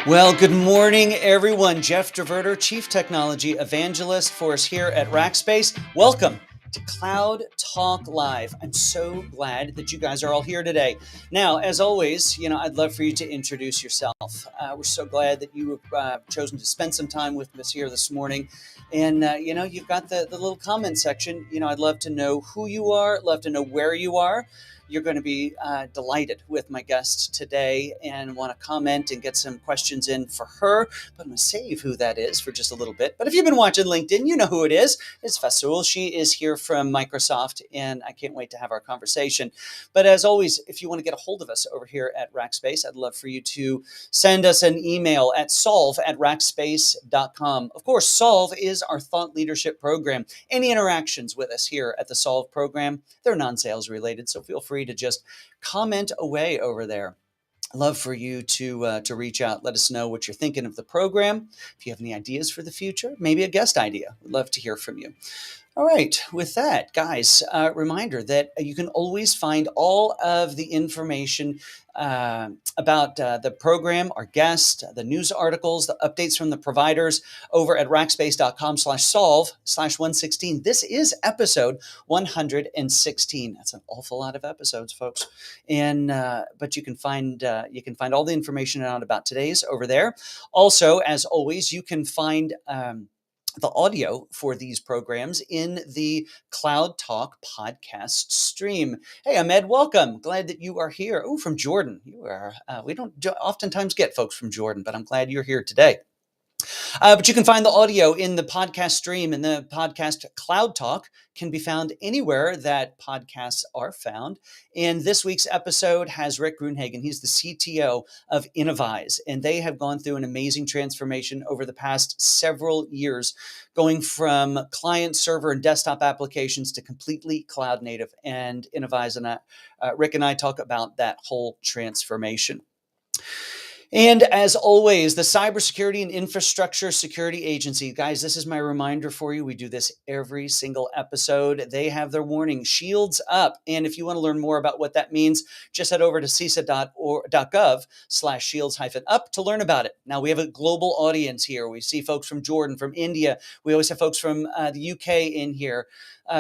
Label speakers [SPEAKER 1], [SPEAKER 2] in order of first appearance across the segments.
[SPEAKER 1] Well, good morning, everyone. Jeff DeVerter, Chief Technology Evangelist for us here at Rackspace. Welcome to Cloud Talk Live. I'm so glad that you guys are all here today. Now, as always, I'd love for you to introduce yourself. We're so glad that you have chosen to spend some time with us here this morning. And, you've got the little comment section. I'd love to know who you are, love to know where you are. You're going to be delighted with my guest today and want to comment and get some questions in for her. But I'm going to save who that is for just a little bit. But if you've been watching LinkedIn, you know who it is. It's Vasu. She is here from Microsoft, and I can't wait to have our conversation. But as always, if you want to get a hold of us over here at Rackspace, I'd love for you to send us an email at solve@rackspace.com. Of course, Solve is our thought leadership program. Any interactions with us here at the Solve program, they're non-sales related, so feel free to just comment away over there. Love for you to reach out. Let us know what you're thinking of the program. If you have any ideas for the future, maybe a guest idea, we'd love to hear from you. All right, with that, guys, reminder that you can always find all of the information about the program, our guest, the news articles, the updates from the providers over at rackspace.com/solve/116. This is episode 116. That's an awful lot of episodes, folks. And but you can find all the information out about today's over there. Also, as always, you can find the audio for these programs in the Cloud Talk podcast stream. Hey, Ahmed, welcome. Glad that you are here. Oh, from Jordan. You are. We don't oftentimes get folks from Jordan, but I'm glad you're here today. But you can find the audio in the podcast stream, and the podcast Cloud Talk can be found anywhere that podcasts are found. And this week's episode has Rick Gruenhagen. He's the CTO of Innovize, and they have gone through an amazing transformation over the past several years, going from client, server, and desktop applications to completely cloud native. And Innovize and Rick and I talk about that whole transformation. And as always, the Cybersecurity and Infrastructure Security Agency. Guys, this is my reminder for you. We do this every single episode. They have their warning, shields up. And if you want to learn more about what that means, just head over to cisa.gov/shields-up to learn about it. Now, we have a global audience here. We see folks from Jordan, from India. We always have folks from the UK in here.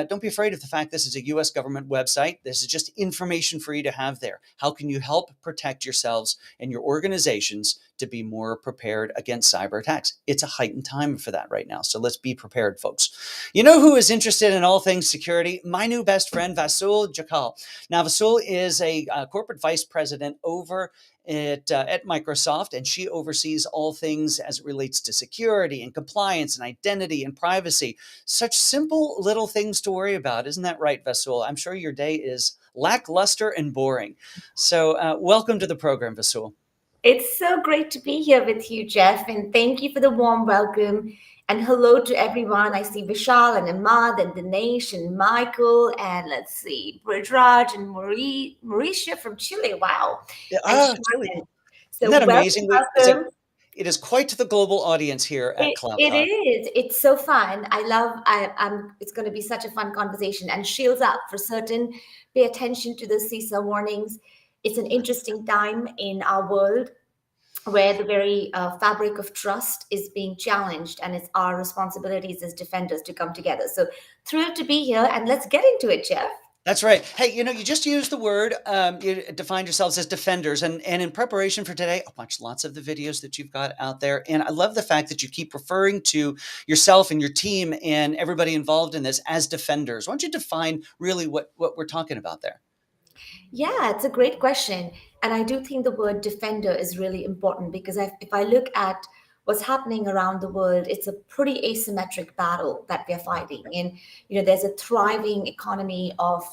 [SPEAKER 1] Don't be afraid of the fact this is a U.S. government website. This is just information for you to have there. How can you help protect yourselves and your organizations to be more prepared against cyber attacks? It's a heightened time for that right now. So let's be prepared, folks. You know who is interested in all things security? My new best friend, Vasu Jakkal. Now, Vasu is a corporate vice president over at Microsoft, and she oversees all things as it relates to security and compliance and identity and privacy. Such simple little things to worry about. Isn't that right, Vasu? I'm sure your day is lackluster and boring. So welcome to the program, Vasu.
[SPEAKER 2] It's so great to be here with you, Jeff, and thank you for the warm welcome. And hello to everyone. I see Vishal and Ahmad and Dinesh and Michael and let's see, Bridraj and Mauricia from Chile. Wow. And
[SPEAKER 1] Chile.
[SPEAKER 2] So
[SPEAKER 1] isn't that amazing?
[SPEAKER 2] welcome.
[SPEAKER 1] It is quite the global audience here at Cloud
[SPEAKER 2] It
[SPEAKER 1] Talk.
[SPEAKER 2] is. It's so fun. It's going to be such a fun conversation. And shields up for certain. Pay attention to the CISA warnings. It's an interesting time in our world where the very fabric of trust is being challenged, and it's our responsibilities as defenders to come together. So thrilled to be here, and let's get into it, Jeff.
[SPEAKER 1] That's right. Hey, you just used the word, you defined yourselves as defenders. And in preparation for today, I watched lots of the videos that you've got out there. And I love the fact that you keep referring to yourself and your team and everybody involved in this as defenders. Why don't you define really what we're talking about there?
[SPEAKER 2] Yeah, it's a great question. And I do think the word defender is really important because if I look at what's happening around the world, it's a pretty asymmetric battle that we're fighting. And, there's a thriving economy of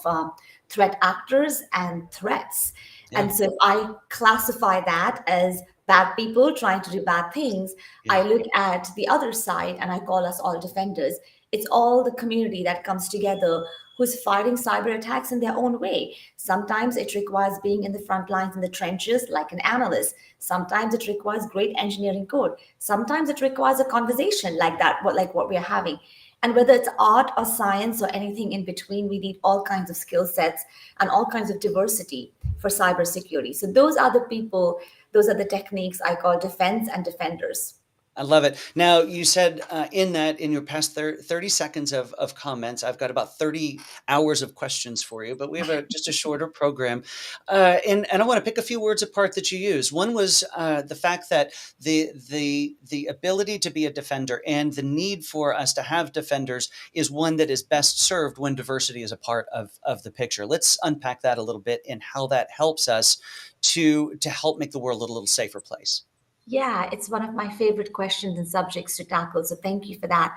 [SPEAKER 2] threat actors and threats. Yeah. And so if I classify that as bad people trying to do bad things, yeah. I look at the other side and I call us all defenders. It's all the community that comes together who's fighting cyber attacks in their own way. Sometimes it requires being in the front lines in the trenches like an analyst. Sometimes it requires great engineering code. Sometimes it requires a conversation like that, like what we're having. And whether it's art or science or anything in between, we need all kinds of skill sets and all kinds of diversity for cybersecurity. So those are the people, those are the techniques I call defense and defenders.
[SPEAKER 1] I love it. Now, you said in your past 30 seconds of comments, I've got about 30 hours of questions for you, but we have just a shorter program. And I want to pick a few words apart that you use. One was the fact that the ability to be a defender and the need for us to have defenders is one that is best served when diversity is a part of the picture. Let's unpack that a little bit and how that helps us to help make the world a little safer place.
[SPEAKER 2] Yeah, it's one of my favorite questions and subjects to tackle. So thank you for that.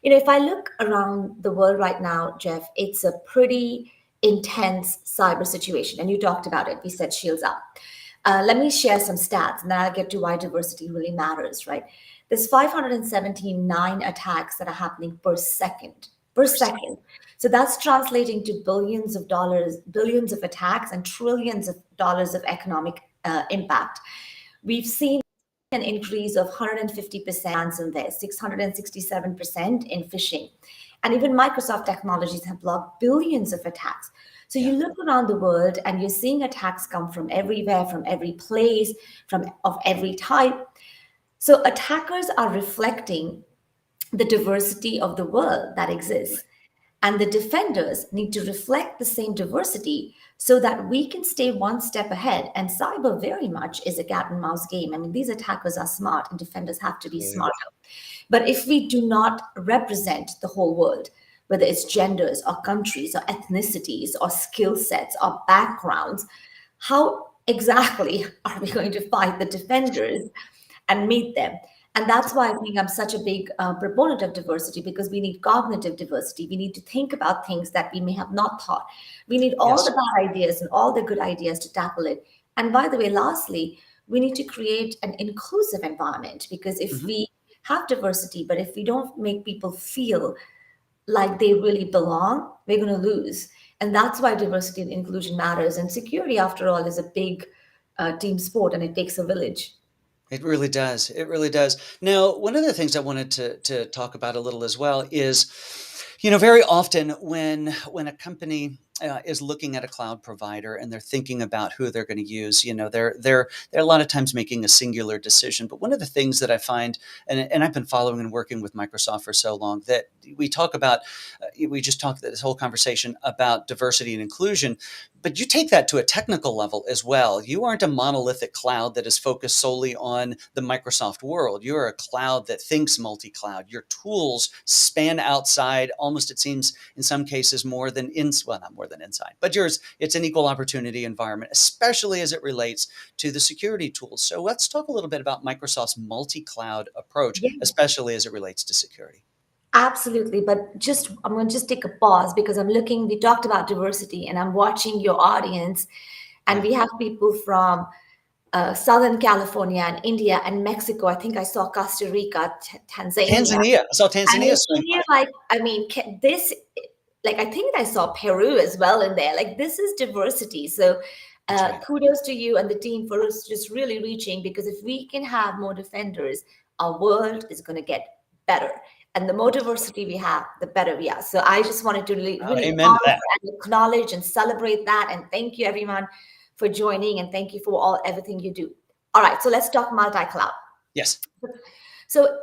[SPEAKER 2] You know, if I look around the world right now, Jeff, it's a pretty intense cyber situation. And you talked about it. We said shields up. Let me share some stats and then I'll get to why diversity really matters, right? There's 579 attacks that are happening per second. Per second. So that's translating to billions of dollars, billions of attacks, and trillions of dollars of economic impact. We've seen an increase of 150% ransomware, 667% in phishing. And even Microsoft technologies have blocked billions of attacks. So you look around the world and you're seeing attacks come from everywhere, from every place, of every type. So attackers are reflecting the diversity of the world that exists. And the defenders need to reflect the same diversity so that we can stay one step ahead. And cyber very much is a cat and mouse game. I mean, these attackers are smart and defenders have to be smarter. But if we do not represent the whole world, whether it's genders or countries or ethnicities or skill sets or backgrounds, how exactly are we going to fight the defenders and meet them? And that's why I think I'm such a big proponent of diversity, because we need cognitive diversity. We need to think about things that we may have not thought. We need all the bad ideas and all the good ideas to tackle it. And by the way, lastly, we need to create an inclusive environment, because if we have diversity, but if we don't make people feel like they really belong, we're going to lose. And that's why diversity and inclusion matters. And security, after all, is a big team sport, and it takes a village.
[SPEAKER 1] It really does. It really does. Now, one of the things I wanted to talk about a little as well is, very often when a company is looking at a cloud provider and they're thinking about who they're going to use, they're a lot of times making a singular decision. But one of the things that I find, and I've been following and working with Microsoft for so long, that we talk about, we just talked this whole conversation about diversity and inclusion, but you take that to a technical level as well. You aren't a monolithic cloud that is focused solely on the Microsoft world. You're a cloud that thinks multi-cloud. Your tools span outside, almost it seems in some cases more than not more than inside, but it's an equal opportunity environment, especially as it relates to the security tools. So let's talk a little bit about Microsoft's multi-cloud approach,
[SPEAKER 2] Yeah.
[SPEAKER 1] especially as it relates to security.
[SPEAKER 2] Absolutely. But I'm going to just take a pause, because we talked about diversity and I'm watching your audience, and we have people from Southern California and India and Mexico. I think I saw Costa Rica, Tanzania.
[SPEAKER 1] Tanzania. I saw
[SPEAKER 2] And
[SPEAKER 1] Tanzania swing by.
[SPEAKER 2] I think I saw Peru as well in there. Like, this is diversity. So
[SPEAKER 1] Right.
[SPEAKER 2] kudos to you and the team for us just really reaching, because if we can have more defenders, our world is going to get better. And the more diversity we have, the better we are. So I just wanted to really
[SPEAKER 1] Amen to
[SPEAKER 2] honor
[SPEAKER 1] that.
[SPEAKER 2] and acknowledge and celebrate that. And thank you, everyone, for joining. And thank you for everything you do. All right, so let's talk multi-cloud.
[SPEAKER 1] Yes.
[SPEAKER 2] So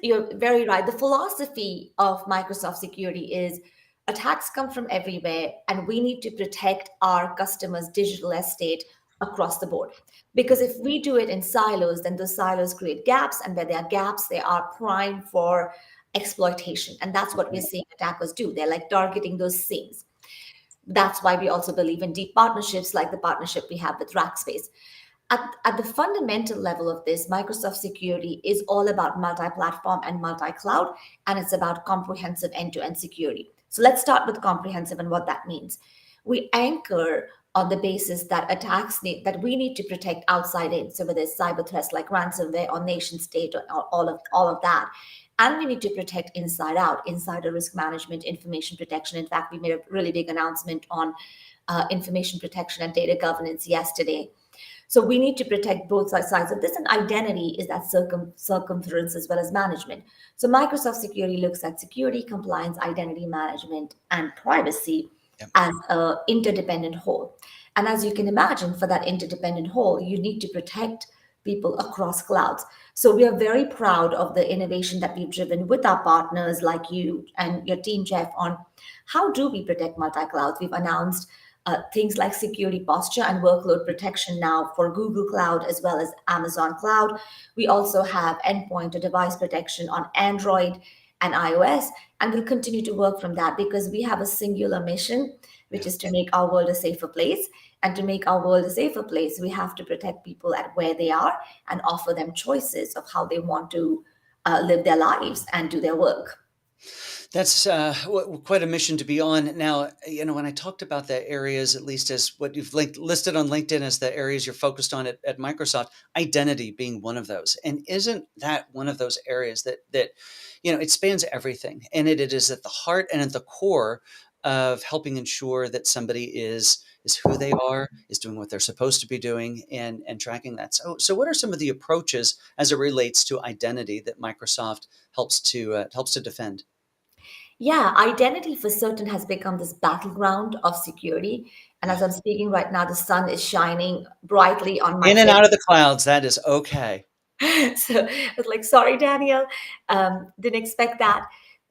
[SPEAKER 2] you're very right. The philosophy of Microsoft security is attacks come from everywhere, and we need to protect our customers' digital estate across the board. Because if we do it in silos, then those silos create gaps, and where there are gaps, they are prime for exploitation. And that's what we're seeing attackers do. They're like targeting those seams. That's why we also believe in deep partnerships like the partnership we have with Rackspace. At the fundamental level of this, Microsoft security is all about multi-platform and multi-cloud, and it's about comprehensive end-to-end security. So let's start with comprehensive and what that means. We anchor on the basis that that we need to protect outside in. So whether it's cyber threats like ransomware or nation state or all of that. And we need to protect inside out, insider risk management, information protection. In fact, we made a really big announcement on information protection and data governance yesterday. So we need to protect both sides of this, and identity is that circumference as well as management. So Microsoft Security looks at security, compliance, identity management, and privacy as an interdependent whole. And as you can imagine, for that interdependent whole, you need to protect people across clouds. So we are very proud of the innovation that we've driven with our partners like you and your team, Jeff, on how do we protect multi-clouds. We've announced things like security posture and workload protection now for Google Cloud as well as Amazon Cloud. We also have endpoint or device protection on Android and iOS, and we'll continue to work from that because we have a singular mission, which
[SPEAKER 1] Yeah.
[SPEAKER 2] is to make our world a safer place. And to make our world a safer place, we have to protect people at where they are and offer them choices of how they want to live their lives and do their work.
[SPEAKER 1] That's quite a mission to be on. Now, when I talked about the areas, at least as what you've listed on LinkedIn as the areas you're focused on at Microsoft, identity being one of those. And isn't that one of those areas that it spans everything, and it is at the heart and at the core of helping ensure that somebody is who they are, is doing what they're supposed to be doing, and tracking that. So what are some of the approaches as it relates to identity that Microsoft helps to defend?
[SPEAKER 2] Yeah, identity for certain has become this battleground of security. And
[SPEAKER 1] Yeah.
[SPEAKER 2] as I'm speaking right now, the sun is shining brightly on my
[SPEAKER 1] In and
[SPEAKER 2] face.
[SPEAKER 1] out of the clouds, that is okay.
[SPEAKER 2] So I was like, sorry, Daniel, didn't expect that.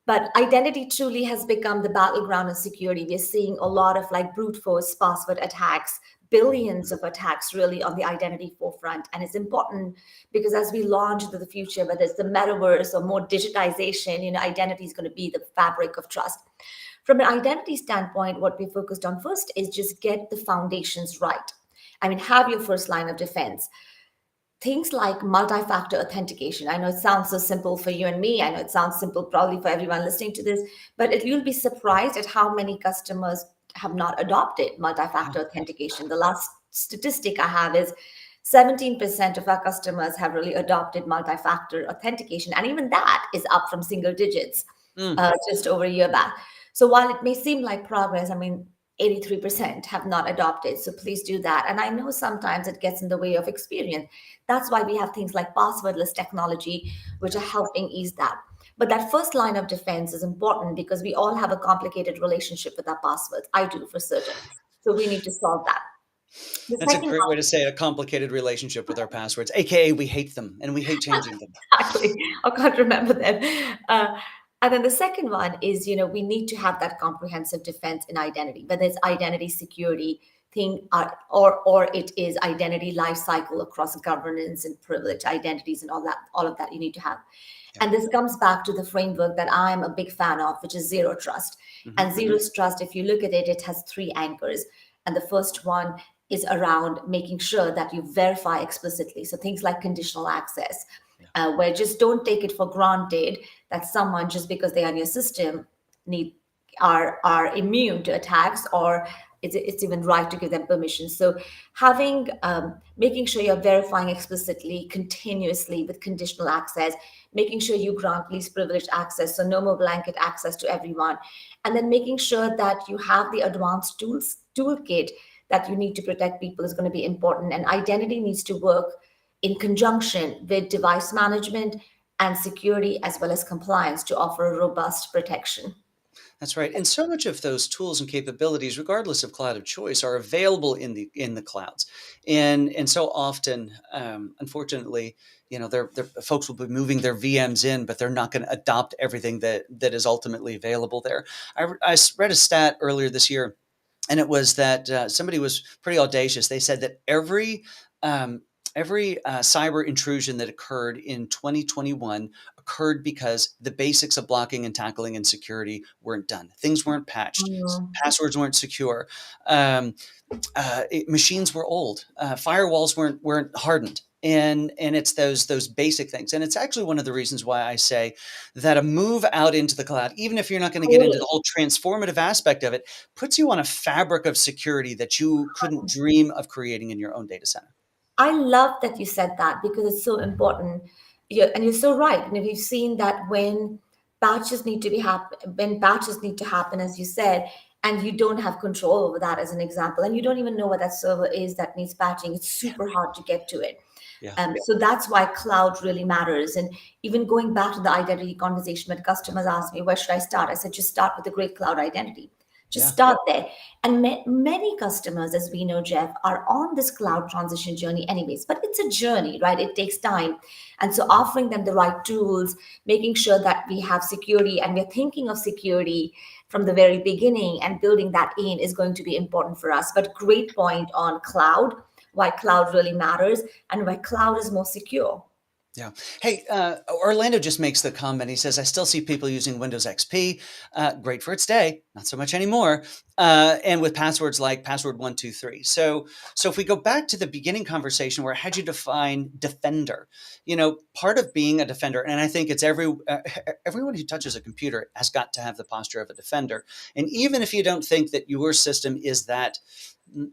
[SPEAKER 2] But identity truly has become the battleground of security. We're seeing a lot of like brute force password attacks, billions of attacks really on the identity forefront. And it's important because as we launch into the future, whether it's the metaverse or more digitization, identity is going to be the fabric of trust. From an identity standpoint, what we focused on first is just get the foundations right. I mean, have your first line of defense. Things like multi-factor authentication. I know it sounds so simple for you and me. I know it sounds simple probably for everyone listening to this, but you'll be surprised at how many customers have not adopted multi-factor authentication. The last statistic I have is 17% of our customers have really adopted multi-factor authentication, and even that is up from single digits
[SPEAKER 1] Mm.
[SPEAKER 2] just over a year back. So while it may seem like progress, I mean, 83% have not adopted. So please do that. And I know sometimes it gets in the way of experience. That's why we have things like passwordless technology, which are helping ease that. But that first line of defense is important because we all have a complicated relationship with our passwords. I do for certain. So we need to solve that. The
[SPEAKER 1] That's a
[SPEAKER 2] second
[SPEAKER 1] great way to say it, a complicated relationship with our passwords, AKA we hate them and we hate changing them.
[SPEAKER 2] Exactly. I can't remember them. And then the second one is, we need to have that comprehensive defense in identity, whether it's identity security thing or it is identity life cycle across governance and privilege identities and all of that you need to have.
[SPEAKER 1] Yeah.
[SPEAKER 2] And this comes back to the framework that I'm a big fan of, which is zero trust. And zero trust, if you look at it, it has three anchors. And the first one is around making sure that you verify explicitly. So things like conditional access,
[SPEAKER 1] Yeah.
[SPEAKER 2] where just don't take it for granted that someone, just because they are in your system, need are immune to attacks, or it's even right to give them permission. So having making sure you're verifying explicitly continuously with conditional access, making sure you grant least privileged access, so no more blanket access to everyone, and then making sure that you have the advanced toolkit that you need to protect people is going to be important. And identity needs to work in conjunction with device management and security as well as compliance to offer a robust protection.
[SPEAKER 1] That's right. And so much of those tools and capabilities, regardless of cloud of choice, are available in the clouds. And so often, unfortunately, folks will be moving their VMs in, but they're not going to adopt everything that is ultimately available there. I read a stat earlier this year, and it was that somebody was pretty audacious. They said that um, every cyber intrusion that occurred in 2021 occurred because the basics of blocking and tackling and security weren't done. Things weren't patched.
[SPEAKER 2] Mm.
[SPEAKER 1] Passwords weren't secure. Machines were old. Firewalls weren't hardened. And it's those basic things. And it's actually one of the reasons why I say that a move out into the cloud, even if you're not going to get into the whole transformative aspect of it, puts you on a fabric of security that you couldn't dream of creating in your own data center.
[SPEAKER 2] I love that you said that because it's so important. And you're so right. And we've seen that when patches need to happen, as you said, and you don't have control over that, as an example, and you don't even know what that server is that needs patching, it's super hard to get to it.
[SPEAKER 1] Yeah.
[SPEAKER 2] So that's why cloud really matters. And even going back to the identity conversation, when customers ask me, where should I start? I said, just start with a great cloud identity. Just
[SPEAKER 1] Yeah.
[SPEAKER 2] start there. And many customers, as we know, Jeff, are on this cloud transition journey anyways, but it's a journey, right? It takes time. And so offering them the right tools, making sure that we have security and we're thinking of security from the very beginning and building that in is going to be important for us. But great point on cloud, why cloud really matters and why cloud is more secure.
[SPEAKER 1] Yeah. Hey, Orlando just makes the comment. He says, I still see people using Windows XP. Great for its day, not so much anymore. And with passwords like password 123. So if we go back to the beginning conversation where I had you define defender, part of being a defender, and I think it's everyone who touches a computer has got to have the posture of a defender. And even if you don't think that your system is that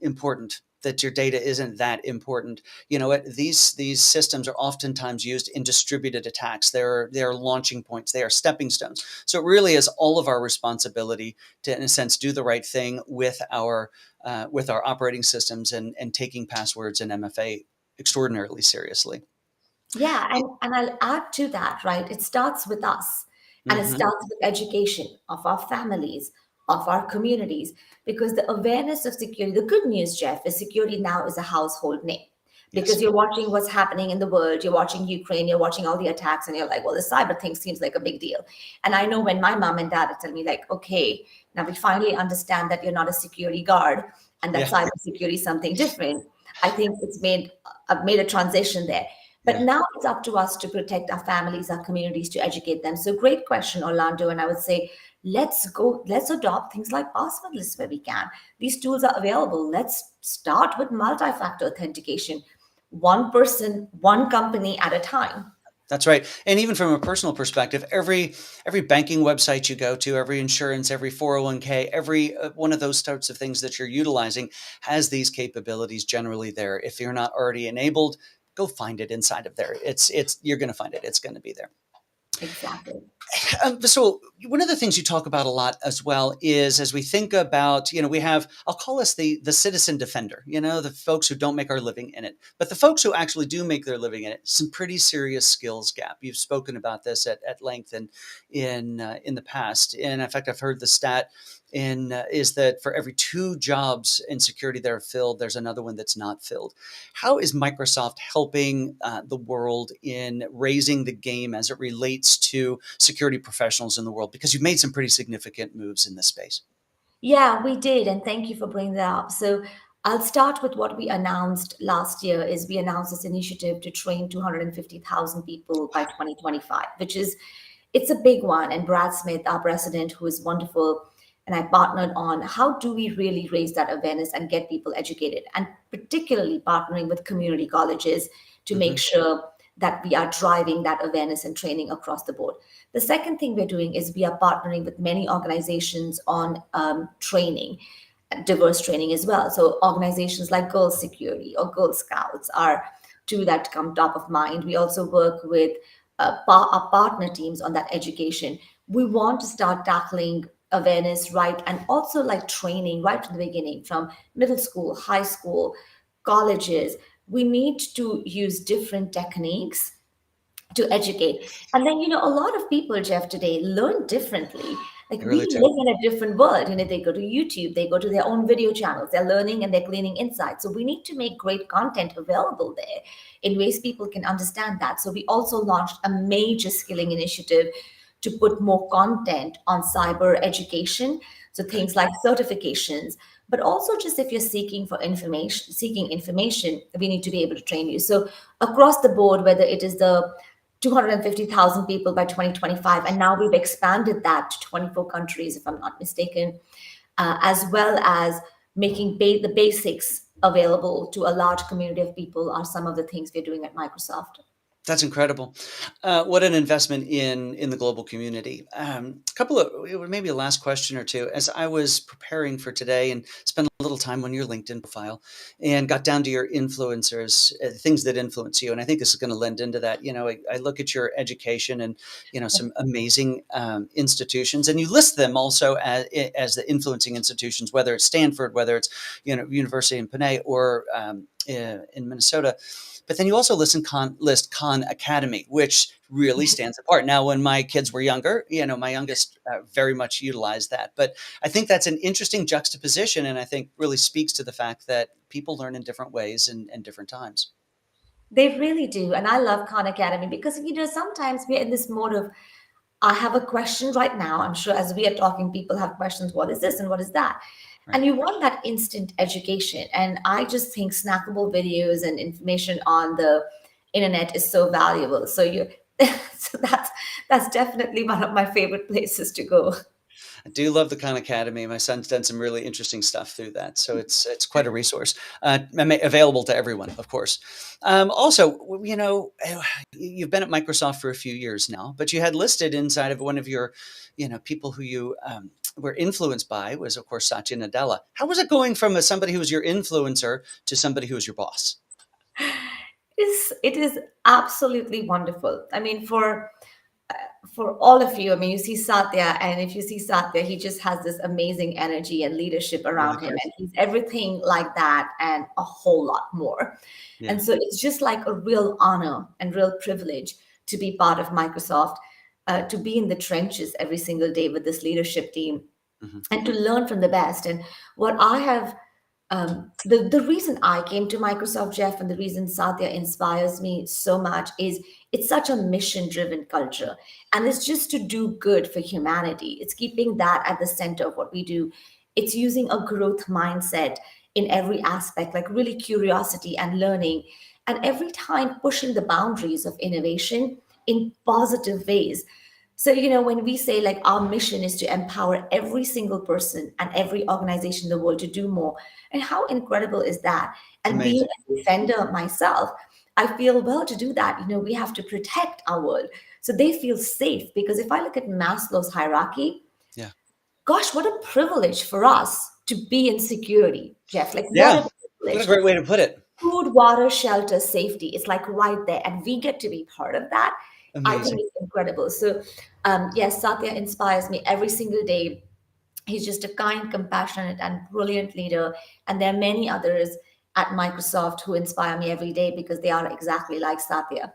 [SPEAKER 1] important, that your data isn't that important, these systems are oftentimes used in distributed attacks. They're launching points, they are stepping stones. So it really is all of our responsibility to, in a sense, do the right thing with our operating systems and taking passwords and MFA extraordinarily seriously.
[SPEAKER 2] Yeah, and I'll add to that, right? It starts with us and it
[SPEAKER 1] Hmm.
[SPEAKER 2] starts with education of our families, of our communities, because the awareness of security, the good news, Jeff, is security now is a household name. Because
[SPEAKER 1] Yes.
[SPEAKER 2] you're watching what's happening in the world, you're watching Ukraine, you're watching all the attacks, and you're like, well, the cyber thing seems like a big deal. And I know when my mom and dad tell me, like, okay, now we finally understand that you're not a security guard and that
[SPEAKER 1] Yeah.
[SPEAKER 2] cybersecurity is something different. I think it's made I've made a transition there. But
[SPEAKER 1] Yeah.
[SPEAKER 2] now it's up to us to protect our families, our communities, to educate them. So great question, Orlando. And I would say, let's adopt things like password lists where we can. These tools are available. Let's start with multi-factor authentication. One person, one company at a time.
[SPEAKER 1] That's right. And even from a personal perspective, every banking website you go to, every insurance, every 401k, every one of those types of things that you're utilizing has these capabilities generally there. If you're not already enabled, go find it inside of there. It's you're going to find it. It's going to be there.
[SPEAKER 2] Exactly.
[SPEAKER 1] So one of the things you talk about a lot as well is as we think about, we have, I'll call us the citizen defender, the folks who don't make our living in it, but the folks who actually do make their living in it, some pretty serious skills gap. You've spoken about this at length and in the past. And in fact, I've heard the stat is that for every 2 jobs in security that are filled, there's another one that's not filled. How is Microsoft helping the world in raising the game as it relates to security professionals in the world? Because you've made some pretty significant moves in this space.
[SPEAKER 2] Yeah, we did, and thank you for bringing that up. So I'll start with what we announced last year is we announced this initiative to train 250,000 people by 2025, which is it's a big one. And Brad Smith, our president, who is wonderful, and I partnered on how do we really raise that awareness and get people educated, and particularly partnering with community colleges to make
[SPEAKER 1] Hmm.
[SPEAKER 2] sure that we are driving that awareness and training across the board. The second thing we're doing is we are partnering with many organizations on training, diverse training as well. So organizations like Girl Security or Girl Scouts are two that come top of mind. We also work with our partner teams on that education. We want to start tackling awareness right and also like training right from the beginning, from middle school, high school, colleges. We need to use different techniques to educate. And then, a lot of people, Jeff, today learn differently. Like
[SPEAKER 1] I
[SPEAKER 2] we
[SPEAKER 1] really do.
[SPEAKER 2] live in a different world. They go to YouTube, they go to their own video channels, they're learning and they're gleaning insights. So we need to make great content available there in ways people can understand that. So we also launched a major skilling initiative to put more content on cyber education. So
[SPEAKER 1] Okay.
[SPEAKER 2] things like certifications, but also just if you're seeking information, we need to be able to train you. So across the board, whether it is the 250,000 people by 2025. And now we've expanded that to 24 countries, if I'm not mistaken, as well as making the basics available to a large community of people are some of the things we're doing at Microsoft.
[SPEAKER 1] That's incredible. What an investment in the global community. A couple of maybe a last question or two. As I was preparing for today and spent a little time on your LinkedIn profile, and got down to your influencers, things that influence you, and I think this is going to lend into that. I look at your education and some amazing institutions, and you list them also as the influencing institutions, whether it's Stanford, whether it's University in Panay, or in Minnesota. But then you also list Khan Academy, which really stands apart. Now, when my kids were younger, my youngest very much utilized that. But I think that's an interesting juxtaposition, and I think really speaks to the fact that people learn in different ways and different times.
[SPEAKER 2] They really do. And I love Khan Academy because, sometimes we're in this mode of, I have a question right now. I'm sure as we are talking, people have questions. What is this and what is that?
[SPEAKER 1] Right.
[SPEAKER 2] And you want that instant education. And I just think snackable videos and information on the internet is so valuable. So so that's definitely one of my favorite places to go.
[SPEAKER 1] I do love the Khan Academy. My son's done some really interesting stuff through that, so it's quite a resource, available to everyone, of course. Also, you've been at Microsoft for a few years now, but you had listed inside of one of your, people who you were influenced by was, of course, Satya Nadella. How was it going from somebody who was your influencer to somebody who was your boss?
[SPEAKER 2] It is absolutely wonderful. I mean, for all of you, I mean, you see Satya, and if you see Satya, he just has this amazing energy and leadership
[SPEAKER 1] Really
[SPEAKER 2] around him,
[SPEAKER 1] does.
[SPEAKER 2] and he's everything like that and a whole lot more.
[SPEAKER 1] Yeah.
[SPEAKER 2] And so it's just like a real honor and real privilege to be part of Microsoft, to be in the trenches every single day with this leadership team
[SPEAKER 1] Hmm.
[SPEAKER 2] and to learn from the best. And what I have the reason I came to Microsoft, Jeff, and the reason Satya inspires me so much is it's such a mission driven culture. And it's just to do good for humanity. It's keeping that at the center of what we do. It's using a growth mindset in every aspect, like really curiosity and learning. And every time pushing the boundaries of innovation in positive ways. So, when we say like our mission is to empower every single person and every organization in the world to do more, and how incredible is that? And being
[SPEAKER 1] Amazing.
[SPEAKER 2] a defender myself, I feel, well, to do that, we have to protect our world. So they feel safe because if I look at Maslow's hierarchy,
[SPEAKER 1] Yeah.
[SPEAKER 2] gosh, what a privilege for us to be in security, Jeff. Like, what
[SPEAKER 1] Yeah.
[SPEAKER 2] a
[SPEAKER 1] What a
[SPEAKER 2] privilege.
[SPEAKER 1] great way to put it.
[SPEAKER 2] Food, water, shelter, safety. It's like right there. And we get to be part of that. I think
[SPEAKER 1] Amazing.
[SPEAKER 2] it's incredible. So, yes, Satya inspires me every single day. He's just a kind, compassionate, and brilliant leader. And there are many others at Microsoft who inspire me every day because they are exactly like Satya.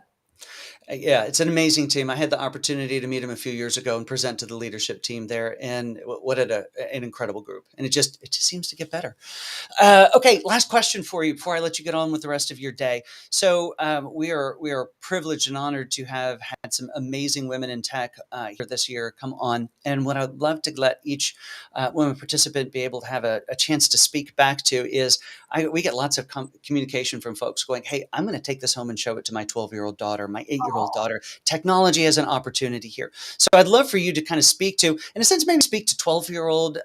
[SPEAKER 1] Yeah, it's an amazing team. I had the opportunity to meet him a few years ago and present to the leadership team there, and what an incredible group! And it just seems to get better. Okay, last question for you before I let you get on with the rest of your day. So we are privileged and honored to have had some amazing women in tech here this year come on. And what I'd love to let each women participant be able to have a chance to speak back to is we get lots of communication from folks going, "Hey, I'm going to take this home and show it to my 12-year-old daughter, my 8-year-old daughter. Technology has an opportunity here." So I'd love for you to kind of speak to, in a sense, maybe speak to 12-year-old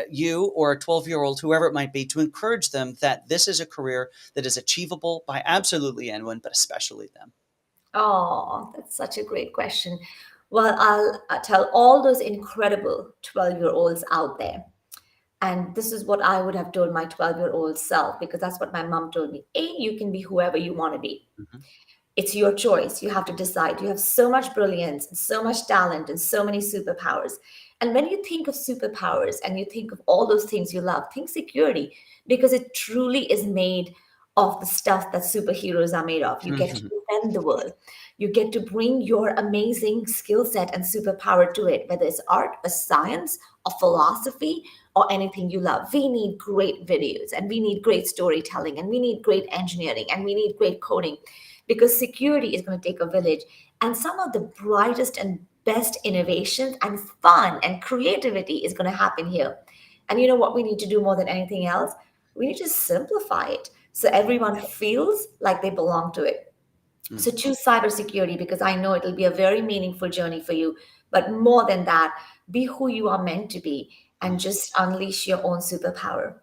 [SPEAKER 1] you or a 12-year-old, whoever it might be, to encourage them that this is a career that is achievable by absolutely anyone, but especially them.
[SPEAKER 2] Oh, that's such a great question. Well, I'll tell all those incredible 12-year-olds out there. And this is what I would have told my 12-year-old self because that's what my mom told me. A, you can be whoever you want to be.
[SPEAKER 1] Mhm.
[SPEAKER 2] It's your choice. You have to decide. You have so much brilliance and so much talent and so many superpowers. And when you think of superpowers and you think of all those things you love, think security because it truly is made of the stuff that superheroes are made of. You get to defend the world. You get to bring your amazing skill set and superpower to it, whether it's art, a science, a philosophy, or anything you love. We need great videos and we need great storytelling and we need great engineering and we need great coding because security is going to take a village. And some of the brightest and best innovations and fun and creativity is going to happen here. And you know what we need to do more than anything else? We need to simplify it so everyone feels like they belong to it.
[SPEAKER 1] Mm.
[SPEAKER 2] So choose cybersecurity because I know it'll be a very meaningful journey for you. But more than that, be who you are meant to be and
[SPEAKER 1] Mm.
[SPEAKER 2] just unleash your own superpower.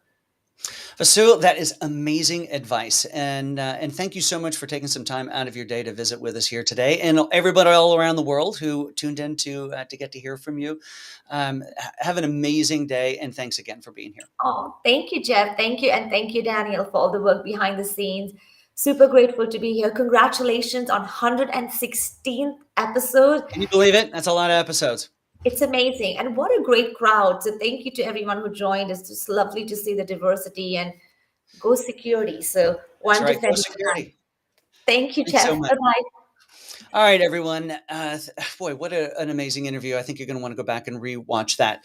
[SPEAKER 1] Vasu, that is amazing advice, and thank you so much for taking some time out of your day to visit with us here today, and everybody all around the world who tuned in to get to hear from you. Have an amazing day, and thanks again for being here.
[SPEAKER 2] Oh, thank you, Jeff. Thank you. And thank you, Daniel, for all the work behind the scenes. Super grateful to be here. Congratulations on 116th episode.
[SPEAKER 1] Can you believe it? That's a lot of episodes.
[SPEAKER 2] It's amazing. And what a great crowd. So thank you to everyone who joined. It's just lovely to see the diversity and Go security. So
[SPEAKER 1] That's
[SPEAKER 2] one
[SPEAKER 1] right. Go
[SPEAKER 2] defender.
[SPEAKER 1] security.
[SPEAKER 2] Thank you,
[SPEAKER 1] Thanks so
[SPEAKER 2] Jeff.
[SPEAKER 1] much.
[SPEAKER 2] Bye bye.
[SPEAKER 1] All right, everyone. Boy, what an amazing interview. I think you're going to want to go back and rewatch that.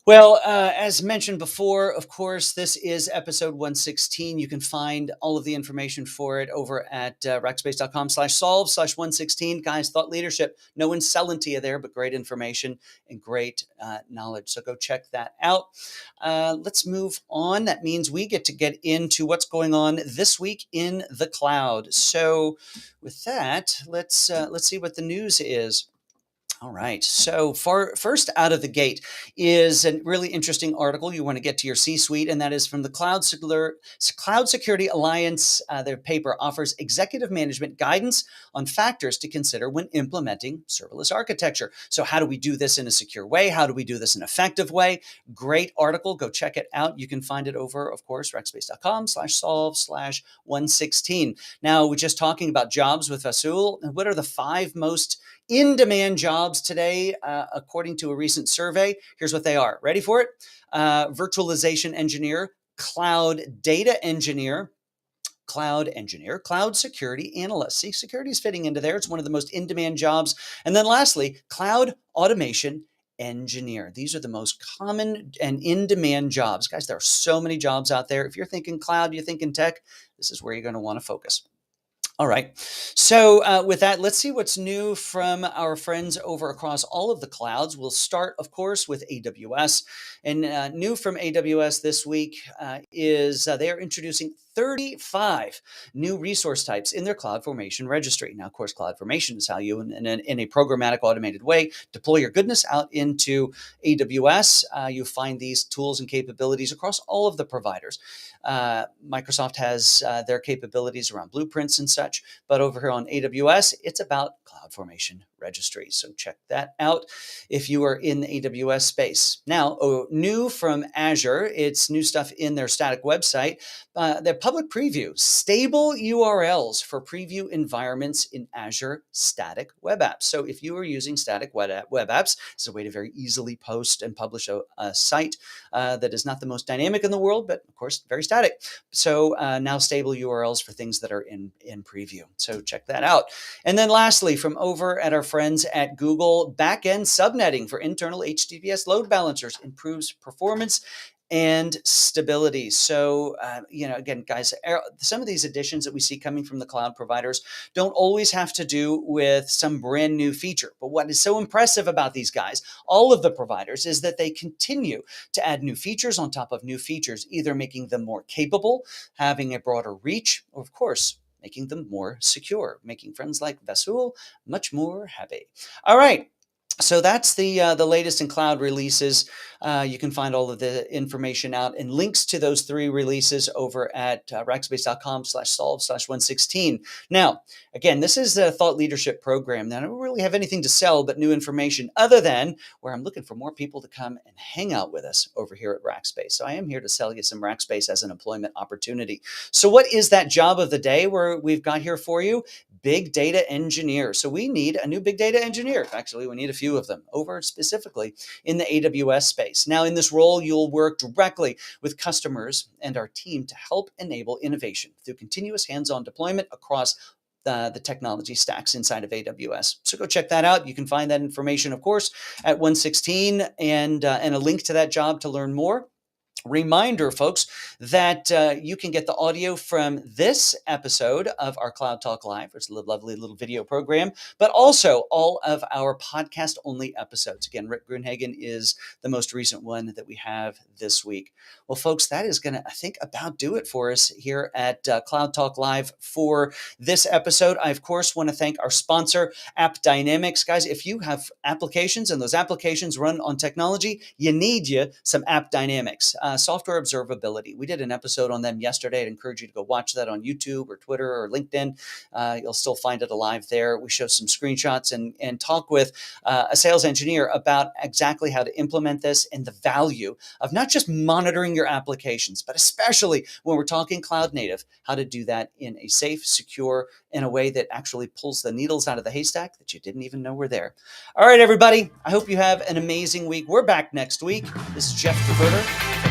[SPEAKER 1] Well, as mentioned before, of course, this is episode 116. You can find all of the information for it over at rackspace.com/solve/116. Guys, thought leadership. No one's selling to you there, but great information and great knowledge. So go check that out. Let's move on. That means we get into what's going on this week in the cloud. So with that, let's see what the news is. All right. So, first out of the gate is a really interesting article you want to get to your C-suite, and that is from the Cloud Security Alliance. Their paper offers executive management guidance on factors to consider when implementing serverless architecture. So, how do we do this in a secure way? How do we do this in an effective way? Great article. Go check it out. You can find it over, of course, rackspace.com/solve/116. Now, we're just talking about jobs with Vasu. What are the 5 most in-demand jobs today, according to a recent survey? Here's what they are. Ready for it? Virtualization engineer, cloud data engineer, cloud engineer, cloud security analyst. See, security is fitting into there. It's one of the most in-demand jobs. And then lastly, cloud automation engineer. These are the most common and in-demand jobs. Guys, there are so many jobs out there. If you're thinking cloud, you're thinking tech, this is where you're going to want to focus. All right. So with that, let's see what's new from our friends over across all of the clouds. We'll start, of course, with AWS. And new from AWS this week is they are introducing 35 new resource types in their CloudFormation registry. Now, of course, CloudFormation is how you, in a programmatic, automated way, deploy your goodness out into AWS. You find these tools and capabilities across all of the providers. Microsoft has their capabilities around blueprints and such, but over here on AWS, it's about CloudFormation registry. So check that out if you are in the AWS space. Now, new from Azure, it's new stuff in their static website. Their public preview, stable URLs for preview environments in Azure static web apps. So if you are using static web apps, it's a way to very easily post and publish a site that is not the most dynamic in the world, but of course, very static. So now stable URLs for things that are in preview. So check that out. And then lastly, from over at our friends at Google, backend subnetting for internal HTTPS load balancers improves performance and stability. So, again, guys, some of these additions that we see coming from the cloud providers don't always have to do with some brand new feature. But what is so impressive about these guys, all of the providers, is that they continue to add new features on top of new features, either making them more capable, having a broader reach, or of course, making them more secure, making friends like Vasu much more happy. All right. So that's the latest in cloud releases. You can find all of the information out and links to those 3 releases over at rackspace.com/solve/116. Now, again, this is a thought leadership program that I don't really have anything to sell but new information, other than where I'm looking for more people to come and hang out with us over here at Rackspace. So I am here to sell you some Rackspace as an employment opportunity. So what is that job of the day where we've got here for you? Big data engineer. So we need a new big data engineer. Actually, we need a few of them over specifically in the AWS space. Now, in this role, you'll work directly with customers and our team to help enable innovation through continuous hands-on deployment across the technology stacks inside of AWS. So go check that out. You can find that information, of course, at 116 and a link to that job to learn more. Reminder, folks, that you can get the audio from this episode of our Cloud Talk Live. It's a lovely little video program, but also all of our podcast-only episodes. Again, Rick Grunhagen is the most recent one that we have this week. Well, folks, that is going to, I think, about do it for us here at Cloud Talk Live for this episode. I, of course, want to thank our sponsor, App Dynamics. Guys, if you have applications and those applications run on technology, you need some App Dynamics. Software observability. We did an episode on them yesterday. I'd encourage you to go watch that on YouTube or Twitter or LinkedIn. You'll still find it alive there. We show some screenshots and talk with a sales engineer about exactly how to implement this and the value of not just monitoring your applications, but especially when we're talking cloud native, how to do that in a safe, secure, in a way that actually pulls the needles out of the haystack that you didn't even know were there. All right, everybody. I hope you have an amazing week. We're back next week. This is Jeff DeVerter.